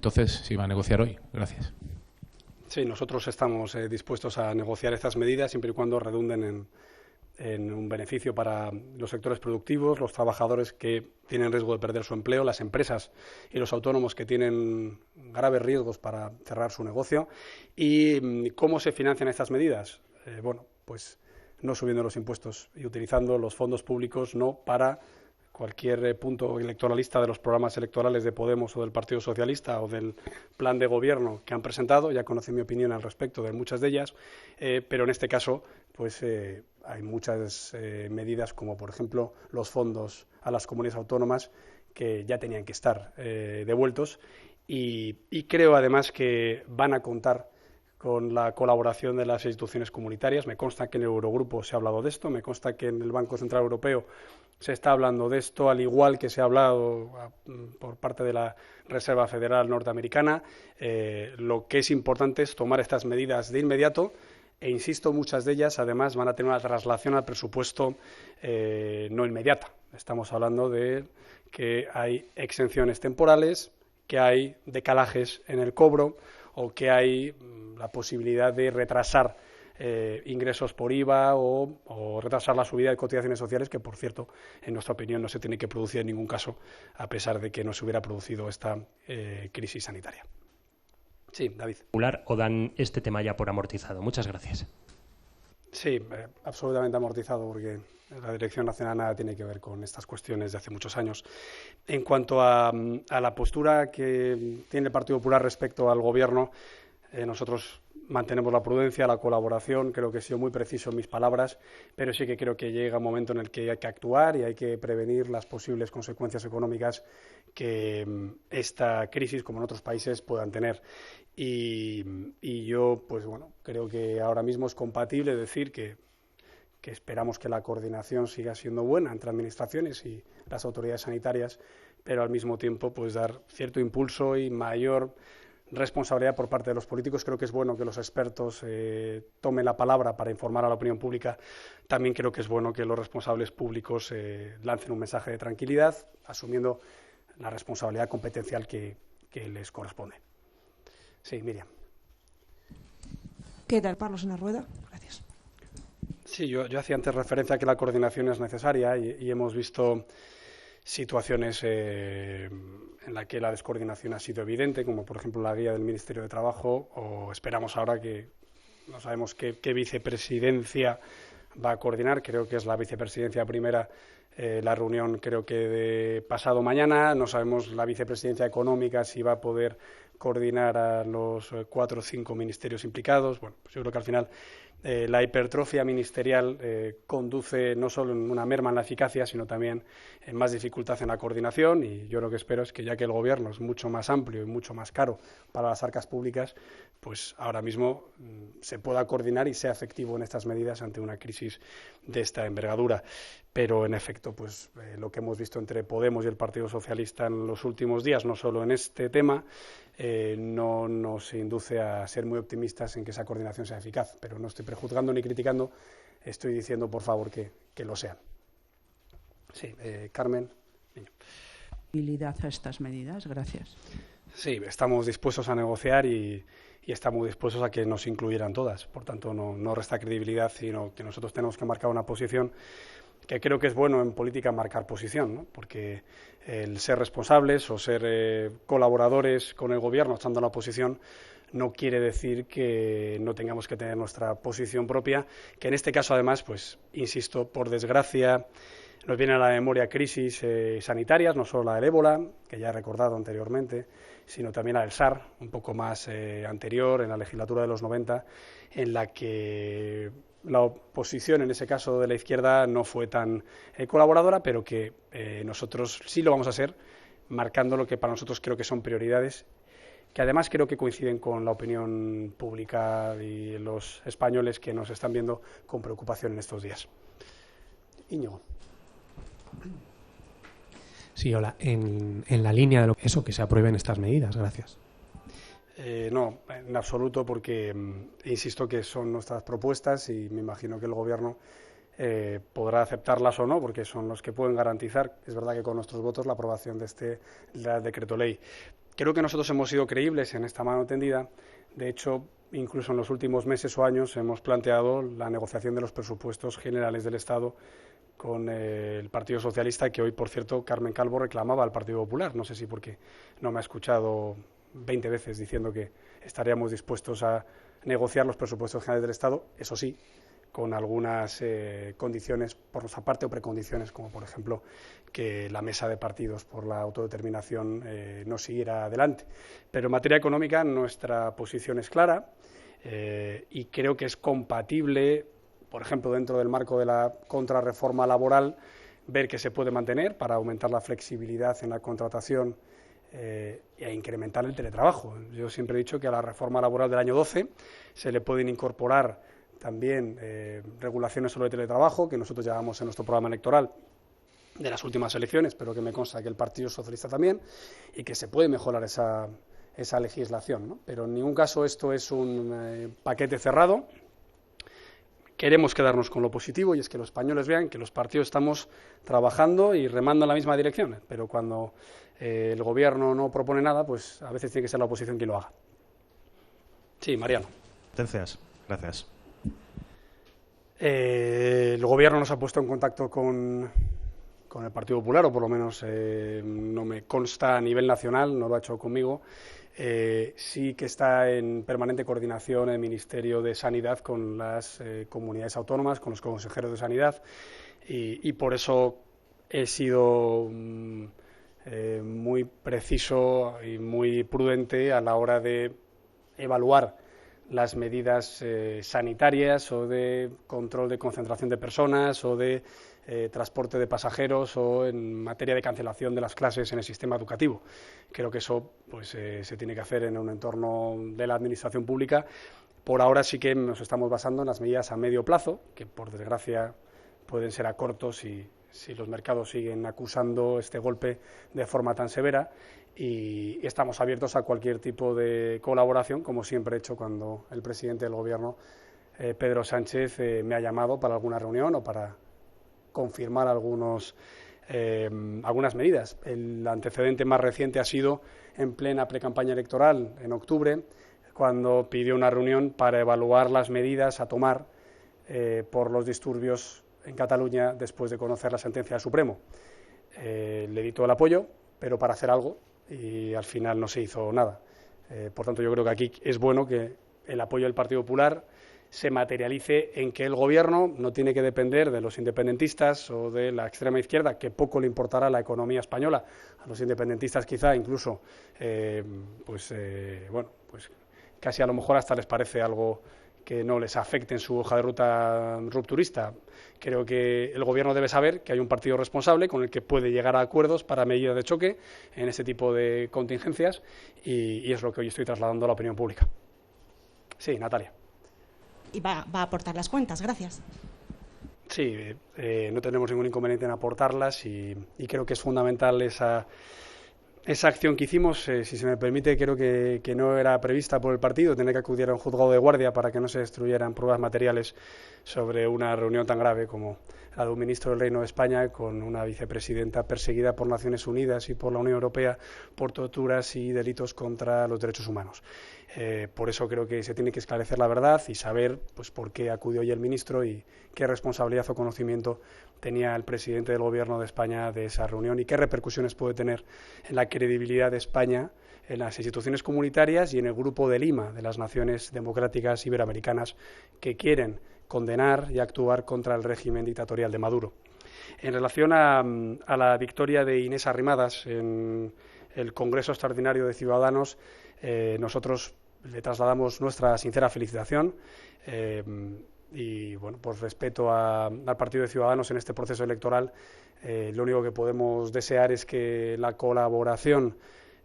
entonces se iba a negociar hoy. Gracias. Sí, nosotros estamos dispuestos a negociar estas medidas siempre y cuando redunden en un beneficio para los sectores productivos, los trabajadores que tienen riesgo de perder su empleo, las empresas y los autónomos que tienen graves riesgos para cerrar su negocio. ¿Y cómo se financian estas medidas? Bueno, pues no subiendo los impuestos y utilizando los fondos públicos no para cualquier punto electoralista de los programas electorales de Podemos o del Partido Socialista o del plan de gobierno que han presentado. Ya conocen mi opinión al respecto de muchas de ellas, pero en este caso pues hay muchas medidas, como por ejemplo los fondos a las comunidades autónomas que ya tenían que estar devueltos y creo además que van a contar con la colaboración de las instituciones comunitarias. Me consta que en el Eurogrupo se ha hablado de esto, me consta que en el Banco Central Europeo se está hablando de esto, al igual que se ha hablado por parte de la Reserva Federal Norteamericana. Lo que es importante es tomar estas medidas de inmediato e, insisto, muchas de ellas además van a tener una traslación al presupuesto no inmediata. Estamos hablando de que hay exenciones temporales, que hay decalajes en el cobro o que hay la posibilidad de retrasar ingresos por IVA o retrasar la subida de cotizaciones sociales, que, por cierto, en nuestra opinión no se tiene que producir en ningún caso, a pesar de que no se hubiera producido esta crisis sanitaria. Sí, David. ¿O dan este tema ya por amortizado? Muchas gracias. Sí, absolutamente amortizado, porque la Dirección Nacional nada tiene que ver con estas cuestiones de hace muchos años. En cuanto a la postura que tiene el Partido Popular respecto al Gobierno, nosotros mantenemos la prudencia, la colaboración. Creo que he sido muy preciso en mis palabras, pero sí que creo que llega un momento en el que hay que actuar y hay que prevenir las posibles consecuencias económicas que esta crisis, como en otros países, puedan tener. Y yo, pues bueno, creo que ahora mismo es compatible decir que esperamos que la coordinación siga siendo buena entre administraciones y las autoridades sanitarias, pero al mismo tiempo pues dar cierto impulso y mayor responsabilidad por parte de los políticos. Creo que es bueno que los expertos tomen la palabra para informar a la opinión pública. También creo que es bueno que los responsables públicos lancen un mensaje de tranquilidad, asumiendo la responsabilidad competencial que les corresponde. Sí, Miriam. ¿Qué tal, Carlos, en la rueda? Gracias. Sí, yo hacía antes referencia a que la coordinación es necesaria y hemos visto situaciones en las que la descoordinación ha sido evidente, como por ejemplo la guía del Ministerio de Trabajo, o esperamos ahora que no sabemos qué vicepresidencia va a coordinar. Creo que es la vicepresidencia primera, la reunión creo que de pasado mañana. No sabemos la vicepresidencia económica si va a poder coordinar a los 4 o 5 ministerios implicados. Bueno, pues yo creo que al final la hipertrofia ministerial conduce no solo en una merma en la eficacia, sino también en más dificultad en la coordinación, y yo lo que espero es que, ya que el Gobierno es mucho más amplio y mucho más caro para las arcas públicas, pues ahora mismo se pueda coordinar y sea efectivo en estas medidas ante una crisis de esta envergadura. Pero, en efecto, pues lo que hemos visto entre Podemos y el Partido Socialista en los últimos días, no solo en este tema, no nos induce a ser muy optimistas en que esa coordinación sea eficaz. Pero no estoy prejuzgando ni criticando, estoy diciendo, por favor, que lo sean. Sí, Carmen. A estas medidas, gracias. Sí, estamos dispuestos a negociar y estamos dispuestos a que nos incluyeran todas. Por tanto, no resta credibilidad, sino que nosotros tenemos que marcar una posición, que creo que es bueno en política marcar posición, ¿no? Porque el ser responsables o ser colaboradores con el Gobierno estando en la oposición no quiere decir que no tengamos que tener nuestra posición propia, que en este caso además, pues insisto, por desgracia nos viene a la memoria crisis sanitarias, no solo la del ébola, que ya he recordado anteriormente, sino también la del SAR, un poco más anterior, en la legislatura de los 90, en la que la oposición, en ese caso de la izquierda, no fue tan colaboradora, pero que nosotros sí lo vamos a hacer, marcando lo que para nosotros creo que son prioridades, que además creo que coinciden con la opinión pública y los españoles que nos están viendo con preocupación en estos días. Íñigo. Sí, hola. En la línea de eso, que se aprueben estas medidas. Gracias. No, en absoluto, porque insisto que son nuestras propuestas y me imagino que el Gobierno podrá aceptarlas o no, porque son los que pueden garantizar, es verdad que con nuestros votos, la aprobación de este decreto ley. Creo que nosotros hemos sido creíbles en esta mano tendida. De hecho, incluso en los últimos meses o años hemos planteado la negociación de los presupuestos generales del Estado con el Partido Socialista, que hoy, por cierto, Carmen Calvo reclamaba al Partido Popular. No sé si porque no me ha escuchado 20 veces diciendo que estaríamos dispuestos a negociar los presupuestos generales del Estado, eso sí, con algunas condiciones por nuestra parte o precondiciones, como por ejemplo que la mesa de partidos por la autodeterminación no siguiera adelante. Pero en materia económica nuestra posición es clara y creo que es compatible, por ejemplo, dentro del marco de la contrarreforma laboral, ver que se puede mantener para aumentar la flexibilidad en la contratación e incrementar el teletrabajo. Yo siempre he dicho que a la reforma laboral del año 12 se le pueden incorporar también regulaciones sobre el teletrabajo, que nosotros llevamos en nuestro programa electoral de las últimas elecciones, pero que me consta que el Partido Socialista también, y que se puede mejorar esa legislación, ¿no? Pero en ningún caso esto es un paquete cerrado. Queremos quedarnos con lo positivo, y es que los españoles vean que los partidos estamos trabajando y remando en la misma dirección, pero cuando el Gobierno no propone nada, pues a veces tiene que ser la oposición quien lo haga. Sí, Mariano. Gracias. El Gobierno nos ha puesto en contacto con el Partido Popular, o por lo menos no me consta a nivel nacional, no lo ha hecho conmigo. Sí que está en permanente coordinación el Ministerio de Sanidad con las comunidades autónomas, con los consejeros de Sanidad, y por eso he sido muy preciso y muy prudente a la hora de evaluar las medidas sanitarias o de control de concentración de personas o de transporte de pasajeros o en materia de cancelación de las clases en el sistema educativo. Creo que eso pues se tiene que hacer en un entorno de la administración pública. Por ahora sí que nos estamos basando en las medidas a medio plazo, que por desgracia pueden ser a corto si los mercados siguen acusando este golpe de forma tan severa, y estamos abiertos a cualquier tipo de colaboración, como siempre he hecho cuando el presidente del Gobierno, Pedro Sánchez, me ha llamado para alguna reunión o para confirmar algunas medidas. El antecedente más reciente ha sido en plena precampaña electoral, en octubre, cuando pidió una reunión para evaluar las medidas a tomar por los disturbios en Cataluña después de conocer la sentencia del Supremo. Le di todo el apoyo, pero para hacer algo, y al final no se hizo nada. Por tanto, yo creo que aquí es bueno que el apoyo del Partido Popular se materialice en que el Gobierno no tiene que depender de los independentistas o de la extrema izquierda, que poco le importará la economía española. A los independentistas quizá incluso, pues casi a lo mejor hasta les parece algo que no les afecte en su hoja de ruta rupturista. Creo que el Gobierno debe saber que hay un partido responsable con el que puede llegar a acuerdos para medidas de choque en este tipo de contingencias, y es lo que hoy estoy trasladando a la opinión pública. Sí, Natalia. Y va a aportar las cuentas, gracias. Sí, no tenemos ningún inconveniente en aportarlas, y creo que es fundamental esa acción que hicimos. Si se me permite, creo que no era prevista por el partido tener que acudir a un juzgado de guardia para que no se destruyeran pruebas materiales sobre una reunión tan grave como la de un ministro del Reino de España con una vicepresidenta perseguida por Naciones Unidas y por la Unión Europea por torturas y delitos contra los derechos humanos. Por eso creo que se tiene que esclarecer la verdad y saber pues por qué acudió hoy el ministro y qué responsabilidad o conocimiento tenía el presidente del Gobierno de España de esa reunión y qué repercusiones puede tener en la credibilidad de España en las instituciones comunitarias y en el Grupo de Lima de las naciones democráticas iberoamericanas que quieren condenar y actuar contra el régimen dictatorial de Maduro. En relación a la victoria de Inés Arrimadas en el Congreso Extraordinario de Ciudadanos, nosotros le trasladamos nuestra sincera felicitación y, bueno, por respeto al Partido de Ciudadanos en este proceso electoral, lo único que podemos desear es que la colaboración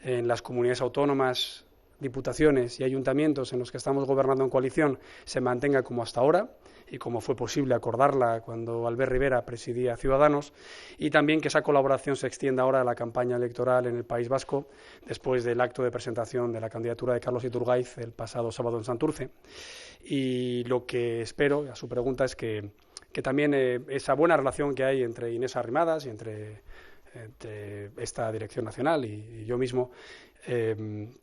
en las comunidades autónomas, diputaciones y ayuntamientos en los que estamos gobernando en coalición se mantenga como hasta ahora y como fue posible acordarla cuando Albert Rivera presidía Ciudadanos, y también que esa colaboración se extienda ahora a la campaña electoral en el País Vasco después del acto de presentación de la candidatura de Carlos Iturgaiz el pasado sábado en Santurce. Y lo que espero, a su pregunta, es que también esa buena relación que hay entre Inés Arrimadas y entre entre esta Dirección Nacional y yo mismo,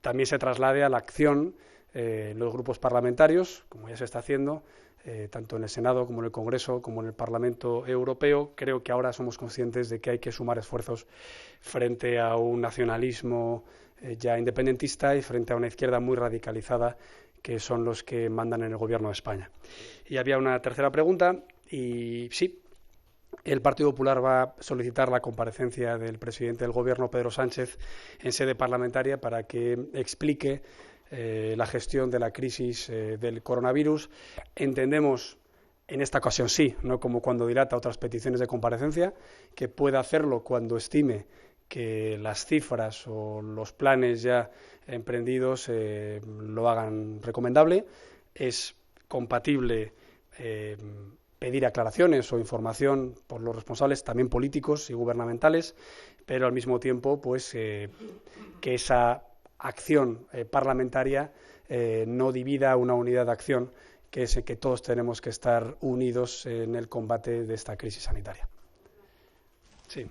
también se traslade a la acción en los grupos parlamentarios, como ya se está haciendo, tanto en el Senado como en el Congreso, como en el Parlamento Europeo. Creo que ahora somos conscientes de que hay que sumar esfuerzos frente a un nacionalismo ya independentista y frente a una izquierda muy radicalizada, que son los que mandan en el Gobierno de España. Y había una tercera pregunta, y sí, el Partido Popular va a solicitar la comparecencia del presidente del Gobierno, Pedro Sánchez, en sede parlamentaria para que explique la gestión de la crisis del coronavirus. Entendemos, en esta ocasión sí, no como cuando dilata otras peticiones de comparecencia, que pueda hacerlo cuando estime que las cifras o los planes ya emprendidos lo hagan recomendable. Es compatible pedir aclaraciones o información por los responsables, también políticos y gubernamentales, pero al mismo tiempo pues que esa acción parlamentaria no divida una unidad de acción, que es que todos tenemos que estar unidos en el combate de esta crisis sanitaria. Sí.